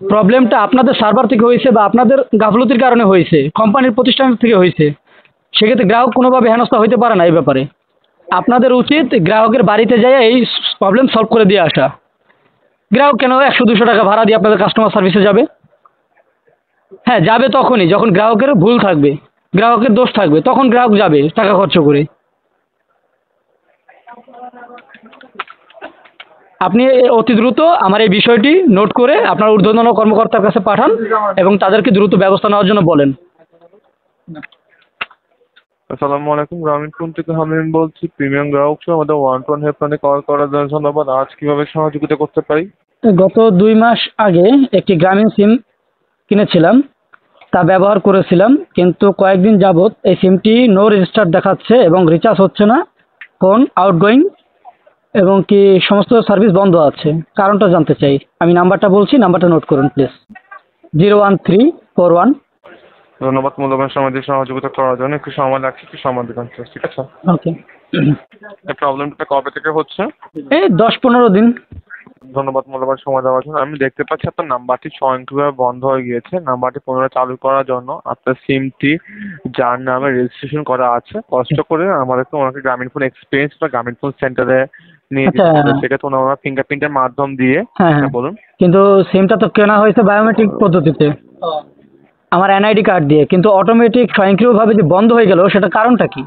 প্রবলেমটা আপনাদের সার্ভার থেকে হয়েছে বা আপনাদের গাফলতির কারণে হয়েছে, কোম্পানির প্রতিষ্ঠান থেকে হয়েছে, সেক্ষেত্রে গ্রাহক কোনোভাবে হেনস্থা হইতে পারে না এই ব্যাপারে। আপনাদের উচিত গ্রাহকের বাড়িতে যেয়ে এই প্রবলেম সলভ করে দিয়ে আসা। গ্রাহক কেন 100-200 টাকা ভাড়া দিয়ে আপনাদের কাস্টমার সার্ভিসে যাবে? হ্যাঁ, যাবে তখনই যখন গ্রাহকের ভুল থাকবে, গ্রাহকের দোষ থাকবে, তখন গ্রাহক যাবে টাকা খরচ করে। আপনি অতি দ্রুত আমার এই বিষয়টি নোট করে আপনার ঊর্ধ্বতন কর্মকর্তার কাছে পাঠান এবং তাদেরকে দ্রুত ব্যবস্থা নেওয়ার জন্য বলেন। আসসালামু আলাইকুম, গ্রামীণফোন থেকে হামিম বলছি। প্রিমিয়াম গ্রাহক সহ আমাদের 1-to-1 হেল্পলাইনে কল করার জন্য ধন্যবাদ। আজ কিভাবে সহযোগিতা করতে পারি? গত 2 মাস আগে একটি গ্রামীণ সিম কিনেছিলাম, তা ব্যবহার করেছিলাম, কিন্তু কয়েকদিন যাবৎ এই সিমটি নো রেজিস্টার দেখাচ্ছে এবং রিচার্জ হচ্ছে না, ফোন আউটগোয়িং এবং কি সমস্ত সার্ভিস বন্ধ আছে। কারণটা জানতে চাই। আমি নাম্বারটা বলছি, নাম্বারটা নোট করুন প্লিজ। 01341। ধন্যবাদ মূল্যবান সময় দিয়ে সহযোগিতা করার জন্য। একটু সময় লাগছে, একটু সময় দেবেন please, ঠিক আছে? ওকে। এই প্রবলেমটা কবে থেকে হচ্ছে? এই 10-15 দিন। ধন্যবাদ মূল্যবান সময় দেওয়ার জন্য। আমি দেখতে পাচ্ছি আপনার নাম্বারটি স্বয়ংক্রিয়ভাবে বন্ধ হয়ে গিয়েছে। নাম্বারটি পুনরায় চালু করার জন্য আপনার সিমটি যার নামে রেজিস্ট্রেশন করা আছে, কষ্ট করে আমাদেরকে ওনাকে গ্রামীণফোন এক্সপিরিয়েন্স বা গ্রামীণফোন সেন্টারে নিয়ে আচ্ছা। যেতে হবে। সেক্ষেত্রে ওনারা ফিঙ্গারপ্রিন্টের মাধ্যম দিয়ে। হ্যাঁ, হ্যাঁ। হ্যাঁ বলুন। কিন্তু সিমটা তো কেনা হয়েছে বায়োমেট্রিক পদ্ধতিতে, আমার এনআইডি কার্ড দিয়ে, কিন্তু অটোমেটিক স্বয়ংক্রিয়ভাবে যে বন্ধ হয়ে গেল সেটার কারণটা কি?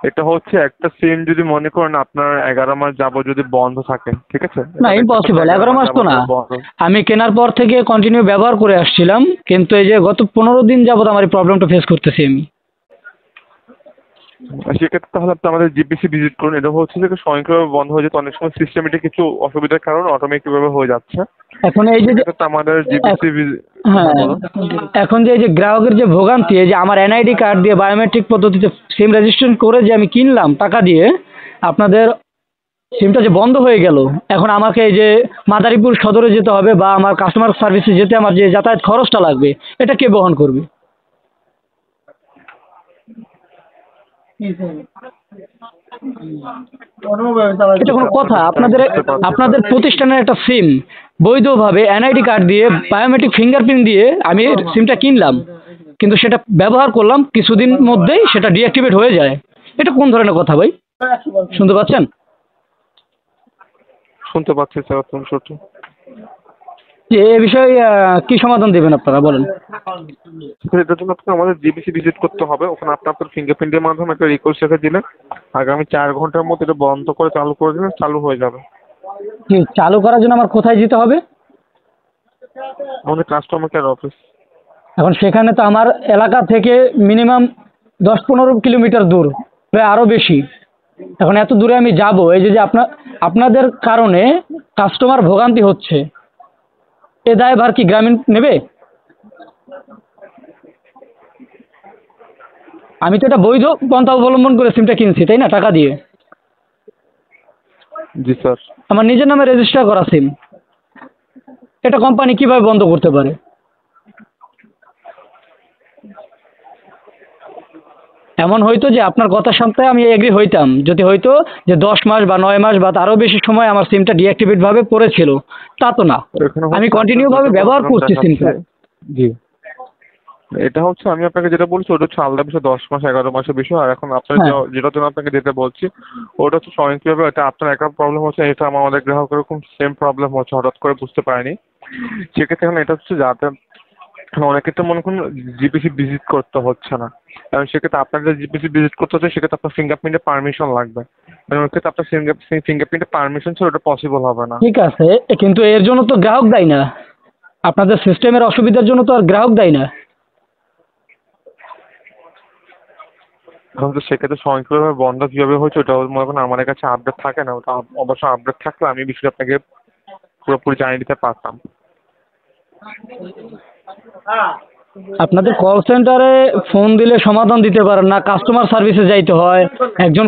এটা হচ্ছে একটা সিম যদি মনে করেন আপনার 11 মাস যাবত যদি বন্ধ থাকে, ঠিক আছে? না, এটা দেখতে পাচ্ছেন ইম্পসিবল, 11 মাস তো যাবত না। বন্ধ। আমি কেনার পর থেকে কন্টিনিউ ব্যবহার করে আসছিলাম, কিন্তু এই যে গত 15 দিন যাবত আমার এই প্রবলেমটা ফেস করতেছি আমি। সেক্ষেত্রে তাহলে আপনি আমাদের জিপিসি ভিজিট করুন। এটা হচ্ছে যে স্বয়ংক্রিয়ভাবে বন্ধ হয়ে যেত, অনেক সময় সিস্টেমেটিক কিছু অসুবিধার কারণে অটোমেটিক ভাবে হয়ে যাচ্ছে। এখন এই যে সেক্ষেত্রে তো আমাদের জিপিসি হ্যাঁ, বলুন। এখন যে এই যে গ্রাহকের যে ভোগান্তি, এই যে আমার এনআইডি কার্ড দিয়ে বায়োমেট্রিক পদ্ধতিতে সিম রেজিস্ট্রেশন করে যে আমি কিনলাম টাকা দিয়ে, আপনাদের সিমটা যে বন্ধ হয়ে গেল, এখন আমাকে এই যে মাদারীপুর সদরে যেতে হবে বা আমার কাস্টমার সার্ভিসে যেতে আমার যে যাতায়াত খরচটা লাগবে, এটা কে বহন করবে? এটা কোনো কথা? আপনাদের আপনাদের প্রতিষ্ঠানের একটা সিম বৈধভাবে এনআইডি কার্ড দিয়ে বায়োমেট্রিক ফিঙ্গারপ্রিন্ট দিয়ে আমি সিমটা কিনলাম, কিন্তু সেটা ব্যবহার করলাম, কিছুদিন মধ্যেই সেটা ডিঅ্যাক্টিভেট হয়ে যায়। এটা কোন ধরনের কথা ভাই? শুনতে পাচ্ছেন? শুনতে পাচ্ছি স্যার, আপনার ছোট। যে এ বিষয়ে কি সমাধান দেবেন আপনারা বলেন? এটার জন্য আপনাকে আমাদের জিপিসি ভিজিট করতে হবে। ওখানে আপনি আপনার ফিঙ্গারপ্রিন্টের মাধ্যমে একটা রিকোয়েস্ট রেখে দিলে আগামী 4 ঘন্টার মধ্যে এটা বন্ধ করে চালু করে দিলে চালু হয়ে যাবে। কি চালু করার জন্য আমার কোথায় যেতে হবে? আমাদের কাস্টমার কেয়ার অফিস। এখন সেখানে তো আমার এলাকা থেকে মিনিমাম 10-15 কিলোমিটার দূর, প্রায় আরও বেশি। এখন এত দূরে আমি যাব, এই যে যে আপনাদের কারণে কাস্টমার ভোগান্তি হচ্ছে, এ দায়ভার কি গ্রামীণ নেবে? আমি তো এটা বৈধ পন্থা অবলম্বন করে সিমটা কিনছি, তাই না? টাকা দিয়ে জি স্যার। আমার নিজের নামে রেজিস্টার করা সিম, এটা কোম্পানি কিভাবে বন্ধ করতে পারে? এমন হয়তো যে আপনার কথার সাথে আমি এগ্রি হইতাম যদি হয়তো যে 10 মাস বা 9 মাস বা তারও বেশি সময় আমার সিমটা ডিঅ্যাক্টিভেট ভাবে পড়েছিল, তা তো না। এখানে আমি হচ্ছে কন্টিনিউ আপনার ভাবে দুটো ব্যবহার প্রবলেম করছি দেখাচ্ছে। সিমটা। জি। এটা হচ্ছে আমি আপনাকে যেটা বলছি ওটা হচ্ছে আলাদা বিষয়, 10 মাস 11 মাসের বিষয়। আর এখন আপনার হ্যাঁ, যেটার জন্য আপনাকে যেটা বলছি ওটা হচ্ছে স্বয়ংক্রিয়ভাবে। এটা আপনার একা প্রবলেম হচ্ছে, এটা আমাদের গ্রাহকের এরকম সেম প্রবলেম হচ্ছে, হঠাৎ করে বুঝতে পারেনি। সেক্ষেত্রে এখন এটা হচ্ছে যাতে অনেকে তো মনে করুন জিপিসি ভিজিট করতে হচ্ছে না, কারণ সেক্ষেত্রে আপনার যদি জিপিসি ভিজিট করতে হচ্ছে সেক্ষেত্রে আপনার ফিঙ্গারপ্রিন্টের পারমিশন লাগবে। মানে ওই ক্ষেত্রে আপনার ফিঙ্গারপ্রিন্টের পারমিশন ছাড়া ওটা পসিবল হবে না। ঠিক আছে, কিন্তু এর জন্য তো গ্রাহক দায়ী না। আপনাদের সিস্টেমের অসুবিধার জন্য তো আর গ্রাহক দায়ী না। এখন তো সেক্ষেত্রে স্বয়ংক্রিয়ভাবে বন্ধ কিভাবে হয়েছে ওটা মনে করেন আমাদের কাছে আপডেট থাকে না। ওটা অবশ্যই আপডেট থাকলে আমি বিষয়টা আপনাকে পুরোপুরি জানিয়ে দিতে পারতাম। আপনাদের কল সেন্টারে ফোন দিলে সমাধান দিতে পারেন না, কাস্টমার সার্ভিসে যাইতে হয়। একজন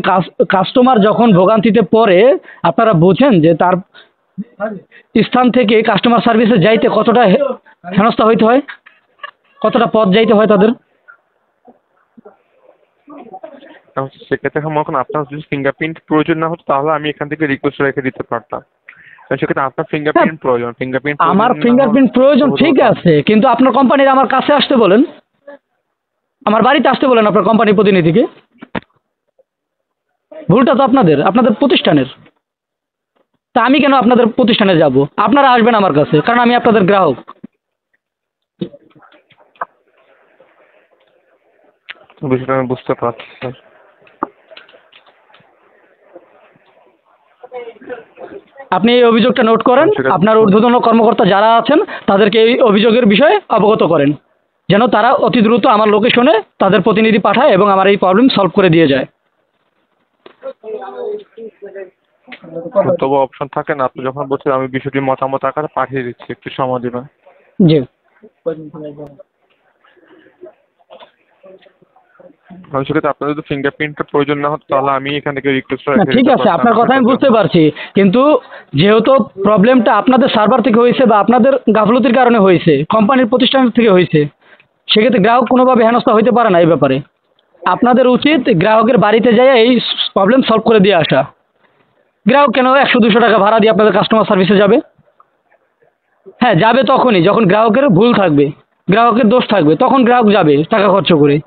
কাস্টমার যখন ভোগান্তিতে পড়ে, আপনারা বুঝেন যে তার স্থান থেকে কাস্টমার সার্ভিসে যাইতে কতটা হেনস্থা হইতে হয়, কতটা পথ যাইতে হয় তাদের। সেক্ষেত্রে এখন মনে করেন আপনার যদি ফিঙ্গারপ্রিন্ট প্রয়োজন না হতো তাহলে আমি এখান থেকে রিকোয়েস্ট রেখে দিতে পারতাম। সেক্ষেত্রে আপনার ফিঙ্গারপ্রিন্ট প্রয়োজন। ফিঙ্গারপ্রিন্ট আমার ফিঙ্গারপ্রিন্ট প্রয়োজন ঠিক আছে, কিন্তু আপনার কোম্পানির আমার কাছে আসতে বলেন, আমার বাড়িতে আসতে বলেন আপনার কোম্পানির প্রতিনিধিকে। ভুলটা তো আপনাদের, আপনাদের প্রতিষ্ঠানের। তা আমি কেন আপনাদের প্রতিষ্ঠানে যাব? আপনারা আসবেন আমার কাছে, কারণ আমি আপনাদের গ্রাহক। বিষয়টা আমি বুঝতে পারছি স্যার। আপনি এই অভিযোগটা নোট করেন, আপনার ঊর্ধ্বতন কর্মকর্তা যারা আছেন তাদেরকে এই অভিযোগের বিষয়ে অবগত করেন, যেন তারা অতি দ্রুত আমার লোকেশনে তাদের প্রতিনিধি পাঠায় এবং আমার এই প্রবলেম সলভ করে দিয়ে যায়। তবু অপশন থাকে না, আপনি যখন বলছেন আমি বিষয়টি মতামত আকারে পাঠিয়ে দিচ্ছি, একটু সময় দেবেন। জি সেক্ষেত্রে আপনার যদি ফিঙ্গারপ্রিন্টের প্রয়োজন না হতো তাহলে আমি এখান থেকে রিকোয়েস্ট না, ঠিক আছে, আপনার কথা আমি বুঝতে পারছি, কিন্তু যেহেতু প্রবলেমটা আপনাদের সার্ভার থেকে হয়েছে বা আপনাদের গাফলতির কারণে হয়েছে, কোম্পানির প্রতিষ্ঠান থেকে হয়েছে, সেক্ষেত্রে গ্রাহক কোনোভাবে হেনস্থা হইতে পারে না। এই ব্যাপারে আপনাদের উচিত গ্রাহকের বাড়িতে যেয়ে এই প্রবলেম সলভ করে দিয়ে আসা। গ্রাহক কেন 100-200 টাকা ভাড়া দিয়ে আপনাদের কাস্টমার সার্ভিসে যাবে? হ্যাঁ, যাবে তখনই যখন গ্রাহকের ভুল থাকবে, গ্রাহকের দোষ থাকবে, তখন গ্রাহক যাবে টাকা খরচ করে।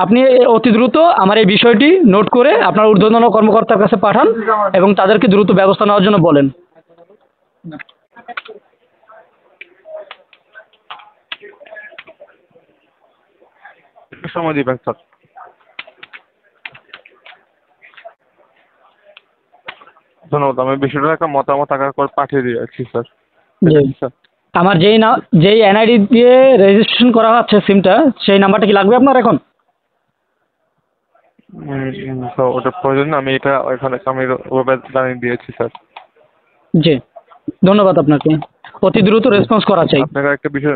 আপনি অতি দ্রুত আমার এই বিষয়টি নোট করে আপনার ঊর্ধ্বতন কর্মকর্তার কাছে পাঠান এবং তাদেরকে দ্রুত ব্যবস্থা নেওয়ার জন্য বলেন। একটু সময় দিবেন স্যার। ধন্যবাদ, আমি বিষয়টা একটা মতামত আকার করে পাঠিয়ে দিয়েছি স্যার। জি, আমার যেই এনআইডি দিয়ে রেজিস্ট্রেশন করা হচ্ছে সিমটা, সেই নাম্বারটা কি লাগবে আপনার এখন? তো ওটা প্রয়োজন না, আমি এটা ওইখানে আমি ওভাবে জানিয়ে দিয়েছি স্যার। জি, ধন্যবাদ আপনাকে। অতি দ্রুত রেসপন্স করা চাই। আপনাকে একটা বিষয়